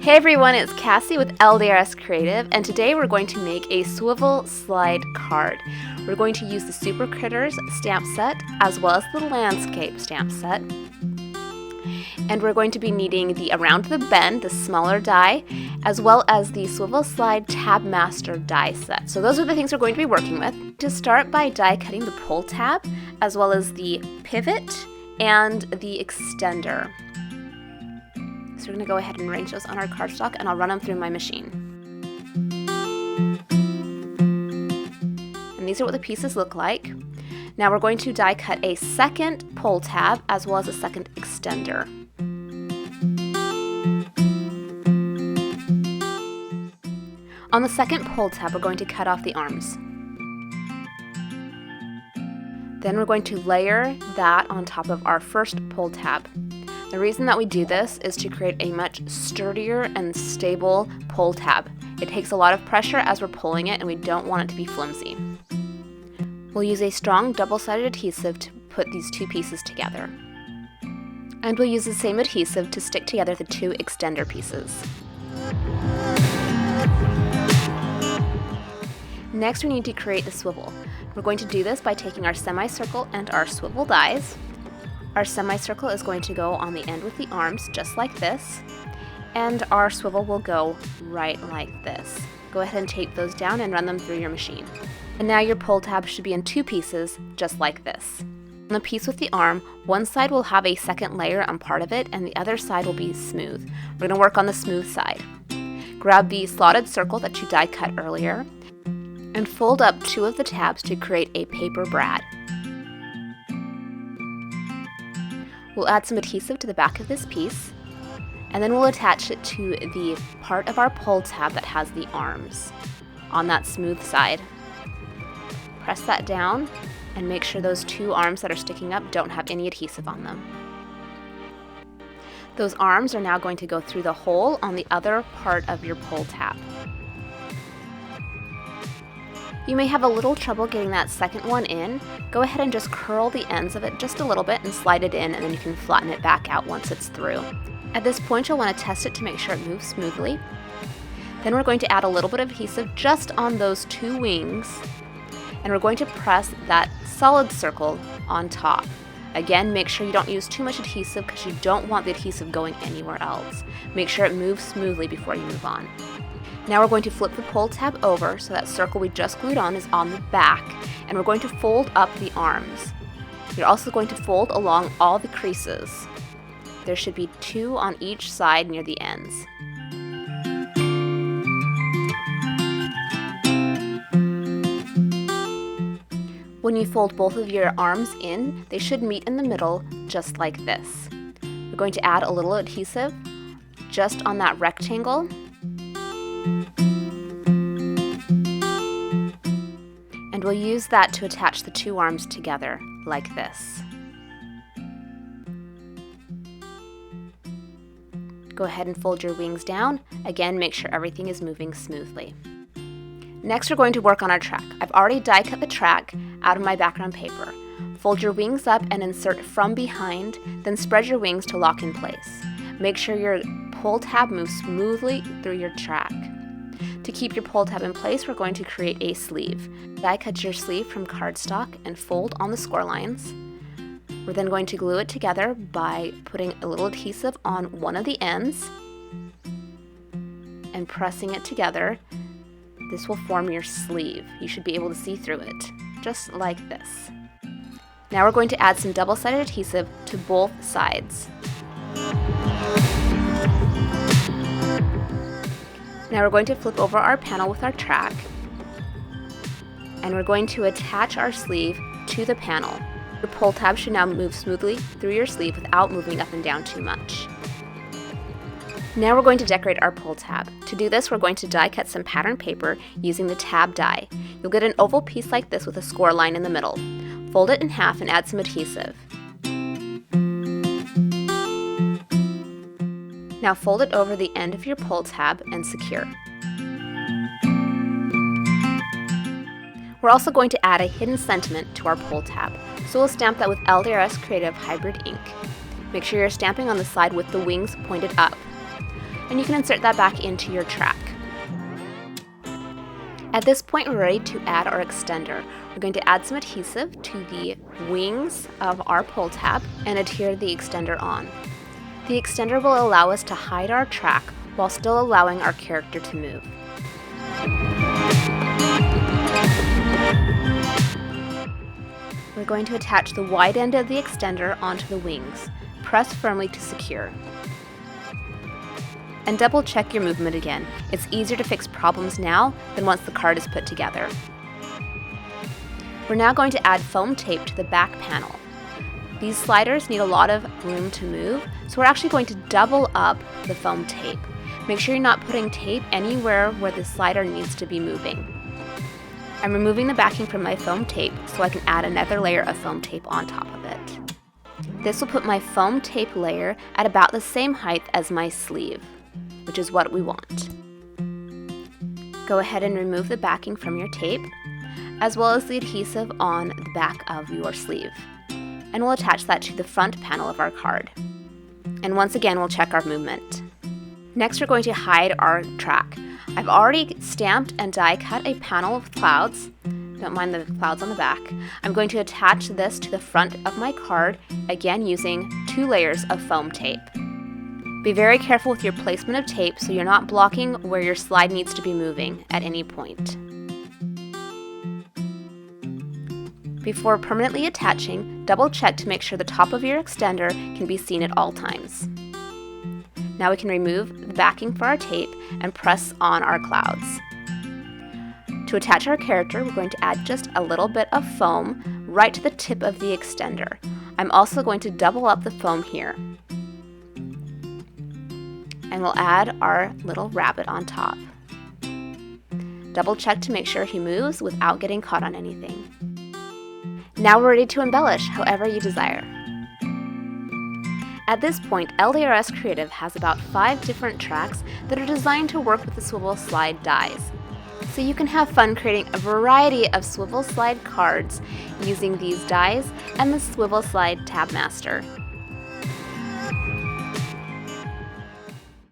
Hey everyone, it's Cassie with LDRS Creative, and today we're going to make a Swivel Slide card. We're going to use the Super Critters stamp set as well as the Landscape stamp set. And we're going to be needing the Around the Bend, the smaller die, as well as the Swivel Slide Tab Master die set. So those are the things we're going to be working with. To start by die cutting the pull tab, as well as the pivot and the extender. So we're going to go ahead and arrange those on our cardstock, and I'll run them through my machine. And these are what the pieces look like. Now we're going to die cut a second pull tab as well as a second extender. On the second pull tab, we're going to cut off the arms. Then we're going to layer that on top of our first pull tab. The reason that we do this is to create a much sturdier and stable pull tab. It takes a lot of pressure as we're pulling it, and we don't want it to be flimsy. We'll use a strong double-sided adhesive to put these two pieces together. And we'll use the same adhesive to stick together the two extender pieces. Next, we need to create the swivel. We're going to do this by taking our semicircle and our swivel dies. Our semicircle is going to go on the end with the arms, just like this, and our swivel will go right like this. Go ahead and tape those down and run them through your machine. And now your pull tab should be in two pieces, just like this. On the piece with the arm, one side will have a second layer on part of it, and the other side will be smooth. We're going to work on the smooth side. Grab the slotted circle that you die cut earlier, and fold up two of the tabs to create a paper brad. We'll add some adhesive to the back of this piece, and then we'll attach it to the part of our pull tab that has the arms on that smooth side. Press that down and make sure those two arms that are sticking up don't have any adhesive on them. Those arms are now going to go through the hole on the other part of your pull tab. You may have a little trouble getting that second one in. Go ahead and just curl the ends of it just a little bit and slide it in, and then you can flatten it back out once it's through. At this point, you'll want to test it to make sure it moves smoothly. Then we're going to add a little bit of adhesive just on those two wings, and we're going to press that solid circle on top. Again, make sure you don't use too much adhesive because you don't want the adhesive going anywhere else. Make sure it moves smoothly before you move on. Now we're going to flip the pull tab over so that circle we just glued on is on the back, and we're going to fold up the arms. You're also going to fold along all the creases. There should be two on each side near the ends. When you fold both of your arms in, they should meet in the middle just like this. We're going to add a little adhesive just on that rectangle. And we'll use that to attach the two arms together, like this. Go ahead and fold your wings down. Again, make sure everything is moving smoothly. Next, we're going to work on our track. I've already die cut the track out of my background paper. Fold your wings up and insert from behind, then spread your wings to lock in place. Make sure your pull tab moves smoothly through your track. To keep your pull tab in place, we're going to create a sleeve. Die cut your sleeve from cardstock and fold on the score lines. We're then going to glue it together by putting a little adhesive on one of the ends and pressing it together. This will form your sleeve. You should be able to see through it, just like this. Now we're going to add some double-sided adhesive to both sides. Now we're going to flip over our panel with our track, and we're going to attach our sleeve to the panel. Your pull tab should now move smoothly through your sleeve without moving up and down too much. Now we're going to decorate our pull tab. To do this, we're going to die cut some pattern paper using the tab die. You'll get an oval piece like this with a score line in the middle. Fold it in half and add some adhesive. Now fold it over the end of your pull tab and secure. We're also going to add a hidden sentiment to our pull tab, so we'll stamp that with LDRS Creative Hybrid ink. Make sure you're stamping on the side with the wings pointed up. and you can insert that back into your track. At this point, we're ready to add our extender. We're going to add some adhesive to the wings of our pull tab and adhere the extender on. The extender will allow us to hide our track while still allowing our character to move. We're going to attach the wide end of the extender onto the wings. Press firmly to secure. And double check your movement again. It's easier to fix problems now than once the card is put together. We're now going to add foam tape to the back panel. These sliders need a lot of room to move, so we're actually going to double up the foam tape. Make sure you're not putting tape anywhere where the slider needs to be moving. I'm removing the backing from my foam tape so I can add another layer of foam tape on top of it. This will put my foam tape layer at about the same height as my sleeve, which is what we want. Go ahead and remove the backing from your tape, as well as the adhesive on the back of your sleeve. And we'll attach that to the front panel of our card. And once again, we'll check our movement. Next, we're going to hide our track. I've already stamped and die cut a panel of clouds. Don't mind the clouds on the back. I'm going to attach this to the front of my card, again using 2 layers of foam tape. Be very careful with your placement of tape so you're not blocking where your slide needs to be moving at any point. Before permanently attaching, double check to make sure the top of your extender can be seen at all times. Now we can remove the backing for our tape and press on our clouds. To attach our character, we're going to add just a little bit of foam right to the tip of the extender. I'm also going to double up the foam here. And we'll add our little rabbit on top. Double check to make sure he moves without getting caught on anything. Now we're ready to embellish however you desire. At this point, LDRS Creative has about 5 different tracks that are designed to work with the Swivel Slide dies. So you can have fun creating a variety of Swivel Slide cards using these dies and the Swivel Slide Tab Master.